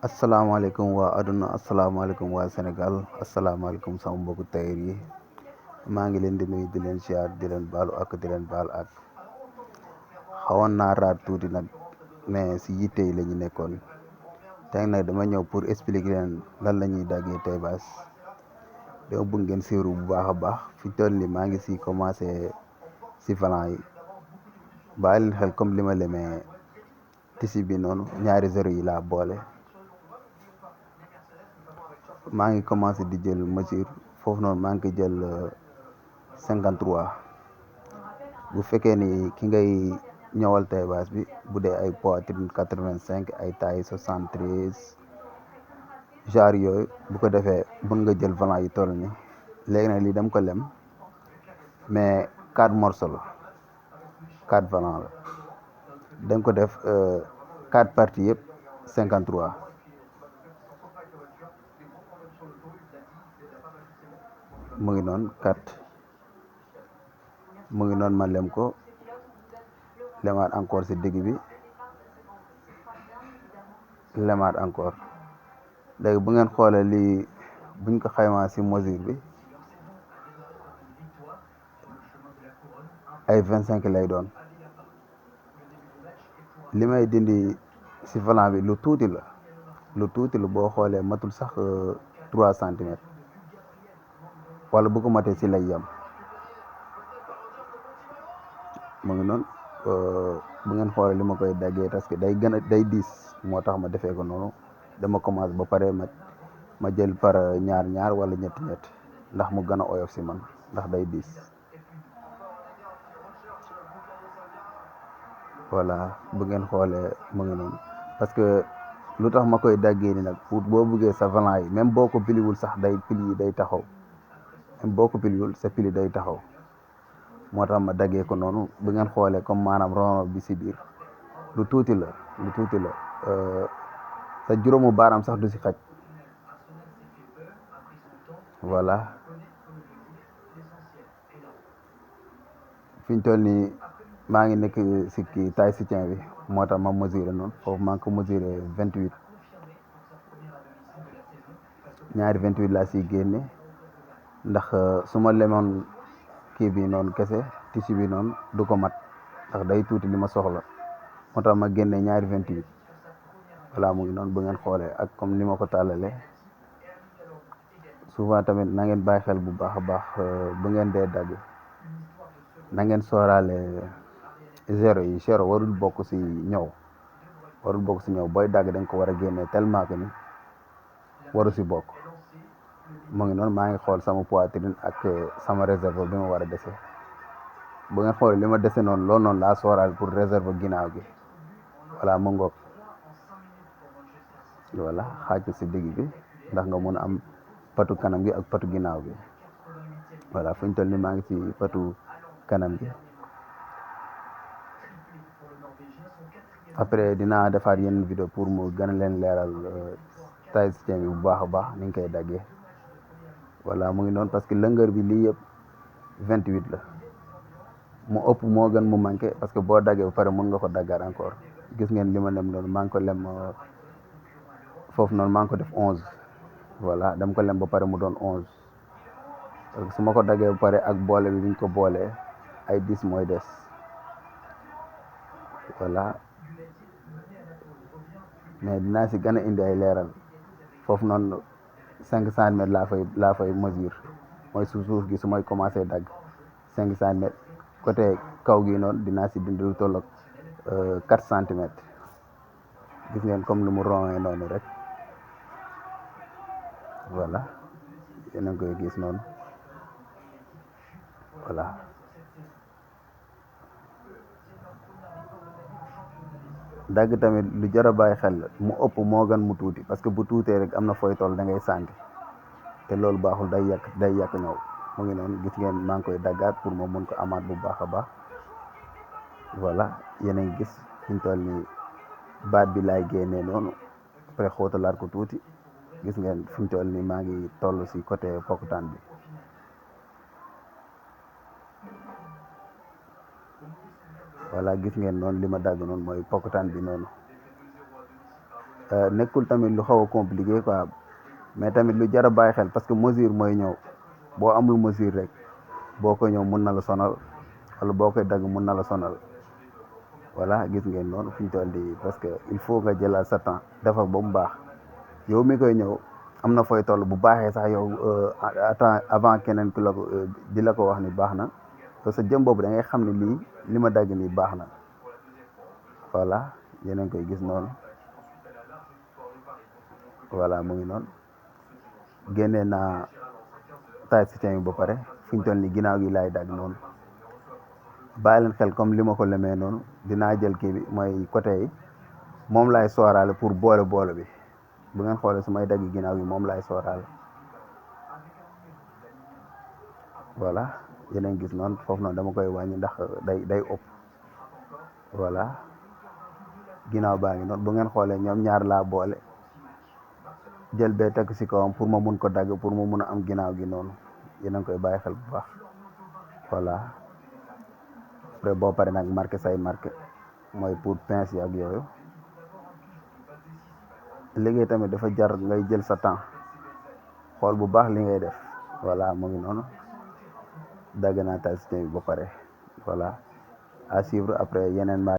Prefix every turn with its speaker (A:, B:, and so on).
A: asalaamaaleykum waa aduna asalaamaaleykum waa Sénégal asalaamaaleykum sama mbokku tailleur yi maa ngi leen di nuyu di leen siyaar di leen baalu ak di leen baal ak xawoon naa raar tuuti nag mais si yitte yi la ñu nekkoon tey nag dama ñëw pour expliquer leen lan la ñuy daggee taille basse dama bëgg ngeen siiru bu baax a baax fi toll ni maa ngi si commencé si valant yi bàyyi leen xel comme li ma lemee tissu bi noonu ñaari zéro yi laa boole maa ngi commencé di jël mesure foofu noonu maa ngi koy jël 53 bu fekkee ni ki ngay ñëwal taille basse bi bu dee ay poitrine 85 ay taille 73 genre yooyu bu ko defee mën nga jël valant yi toll ni léegi nag lii dem ko lem mais 4 morceaux la 4 valant la dañ ko def 4 parties yëpp 53 mu ngi noonu 4 mu ngi noonu ma lem ko lemaat encore si digg bi lemaat encore léegi bu ngeen xoolee lii buñ ko xaymaa si mesure bi ay 25 lay doon li may dindi si valant bi lu tuuti la boo xoolee matul sax 3 centimètres wala bu ko matee si lay yem mu ngi noonu bu ngeen xoolee li ma koy daggee parce que day diis moo tax ma defee ko noonu dama commencé ba pare ma jël par ñaar wala ñett ndax mu gën a oyof si man ndax day diis voilà bu ngeen xoolee mu ngi noonu parce que lu tax ma koy daggee ni nag pour boo bëggee sa valant yi même boo ko piliwul sax pili yi day taxaw même boo ko piliwul sa pili day taxaw moo tax ma daggee ko noonu bu ngeen xoolee comme maanaam rond bi si biir lu tuuti la sa juróomu baaraam sax du si xaj voilà fi ñu toll nii maa ngi nekk si kii taille soutien bi moo tax ma mesuré noonu foofu maa ngi ko mesuré 28 ñaari 28 laa siy génne ndax su ma lemoon kii bi noonu kese tissu bi noonu du ko mat ndax day tuuti li ma soxla moo tax ma génne ñaari 28 voilà mu ngi noonu bu ngeen xoolee ak comme ni ma ko tàllalee souvent tamit na ngeen bàyyi xel bu baax a baax bu ngeen dee dagg na ngeen sooraale zéro warul bokk si ñëw booy dagg da nga ko war a génne tellement que ni waru si bokk mu ngi noonu maa ngi xool sama poitrine ak sama réserve bi ma war a dese bu ngeen xool li ma dese noonu loolu noonu laa sooraale pour réserve ginnaaw gi voilà mu ngoog voilà xaaj si digg bi ndax nga mun a am patu kanam gi ak patu ginnaaw gi voilà fu ñu toll ni maa ngi si patu kanam gi après dinaa defaat yenn vidéo pour mu gën a leen leeral taille soutien bi bu baax a baax ni ñu koy daggee voilà mu ngi noonu parce que longueur bi lii yëpp 28 la mu ëpp moo gën mu manqué parce que boo daggee ba pare mën nga ko daggaat encore gis ngeen li ma lem noonu maa ngi ko lem foofu noonu maa ngi ko def 11 voilà dama ko lem ba pare mu doon 11 parce que su ma ko daggee ba pare ak boole bi ñu ko boolee ay 10 mooy des voilà mais dinaa si gën a indi ay leeral foofu noonu 5 centimètres laa fay mesure mooy suuf gi su may commencé dagg 5 centimètres côté kaw gi noonu dinaa si dindi lu tolloog 4 centimètres gis ngeen comme lu mu rongee noonu rek voilà yéen a ngi koy gis noonu voilà dagg tamit lu jar a bàyyi xel mu ëpp moo gën mu tuuti parce que bu tuutee rek am na fooy toll da ngay sànki te loolu baaxul day yàq ñëw mu ngi noonu gis ngeen maa ngi koy daggaat pour ma mun ko amaat bu baax a baax voilà yéen a ngi gis fi ñu toll nii baat bi laay génnee noonu après xóotalaat ko tuuti gis ngeen fi ñu toll nii maa ngi toll si côté pokkutaan bi voilà gis ngeen noonu li ma dagg noonu mooy pokkutaan bi noonu nekkul tamit lu xaw a compliqué quoi, mais tamit lu jar a bàyyi xel parce que mesure mooy ñëw boo amul mesure rek boo ko ñëw mun na la sonal wala boo koy dagg mun na la sonal. voilà gis ngeen noonu fi ñu toll nii parce que il faut nga jëlaat sa temps defar ba mu baax yow mi koy ñëw am na fooy toll bu baaxee sax yow attends avant keneen ku la ko di la ko wax ni baax na parce que jëm boobu da ngay xam ne lii li ma dagg nii baax na. voilà yéen a ngi koy gis noonu voilà mu ngi noonu génnee naa taille soutien bi ba pare fi ñu toll nii ginnaaw gi laay dagg noonu. bàyyi leen xel comme li ma ko lemee noonu dinaa jël kii bi mooy côté yi moom laay sooraale pour boole bi bu ngeen xoolee su may dagg ginnaaw gi moom laay sooraale. voilà yéen a ngi gis noonu foofu noonu dama koy wàññi ndax day ëpp. voilà ginnaaw baa ngi noonu bu ngeen xoolee ñoom ñaar laa boole jël bee teg ci kawam pour ma mun ko dagg pour ma mun a am ginnaaw gi noonu yéen a ngi koy bàyyi xel bu baax. voilà après boo pare nag marqué say marqué mooy pour pince yi ak yooyu. liggéey tamit dafa jar ngay jël sa temps xool bu baax li ngay def. voilà mu ngi noonu dagg naa taille soutien bi ba pare voilà à suivre après yeneen